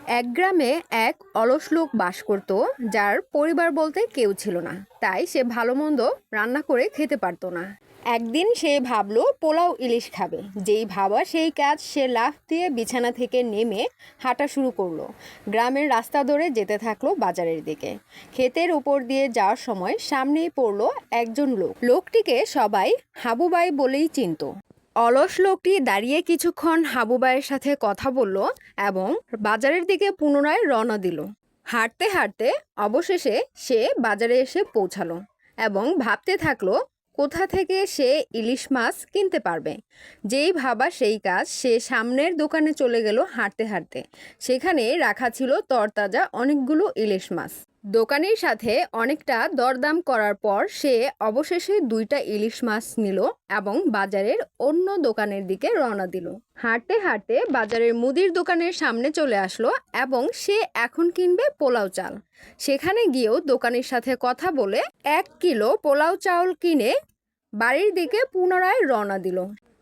এক গ্রামে এক অলস লোক বাস করত, যার পরিবার বলতে কেউ ছিল না। তাই সে ভালো মন্দ রান্না করে খেতে পারতো না। একদিন সে ভাবলো পোলাও ইলিশ খাবে। যেই ভাবা সেই কাজ, সে লাফ দিয়ে বিছানা থেকে নেমে হাঁটা শুরু করলো। গ্রামের রাস্তা ধরে যেতে থাকলো বাজারের দিকে। ক্ষেতের উপর দিয়ে যাওয়ার সময় সামনেই পড়লো একজন লোক। লোকটিকে সবাই হাবুবাই বলেই চিনতো। অলস লোকটি দাঁড়িয়ে কিছুক্ষণ হাবুবাইয়ের সাথে কথা বলল এবং বাজারের দিকে পুনরায় রওনা দিল। হাঁটতে হাঁটতে অবশেষে সে বাজারে এসে পৌঁছালো এবং ভাবতে থাকলো কোথা থেকে সে ইলিশ মাছ কিনতে পারবে। যেই ভাবা সেই কাজ, সে সামনের দোকানে চলে গেল হাঁটতে হাঁটতে। সেখানে রাখা ছিল তরতাজা অনেকগুলো ইলিশ মাছ। দোকানির সাথে অনেকটা দরদাম করার পর সে অবশেষে 2টা ইলিশ মাছ নিল এবং বাজারের অন্য দোকানের দিকে রওনা দিল। হাঁটতে হাঁটতে বাজারের মুদির দোকানের সামনে চলে আসলো এবং সে এখন কিনবে পোলাও চাল। সেখানে গিয়েও দোকানির সাথে কথা বলে 1 কিলো পোলাও চাউল কিনে বাড়ির দিকে পুনরায় রওনা দিল।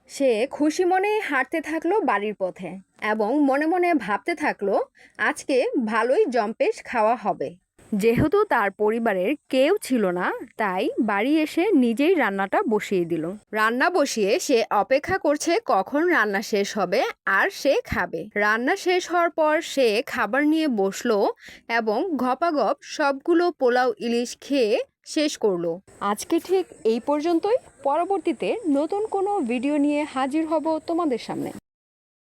সে খুশি মনে হাঁটতে থাকলো বাড়ির পথে এবং মনে মনে ভাবতে থাকলো আজকে ভালোই জম্পেশ খাওয়া হবে। যেহেতু তার পরিবারের কেউ ছিল না, তাই বাড়ি এসে নিজেই রান্নাটা বসিয়ে দিল। রান্না বসিয়ে সে অপেক্ষা করছে কখন রান্না শেষ হবে আর সে খাবে। রান্না শেষ হওয়ার পর সে খাবার নিয়ে বসলো এবং গপাগপ সবগুলো পোলাও ইলিশ খেয়ে শেষ করলো। আজকে ঠিক এই পর্যন্তই। পরবর্তীতে নতুন কোনো ভিডিও নিয়ে হাজির হব তোমাদের সামনে।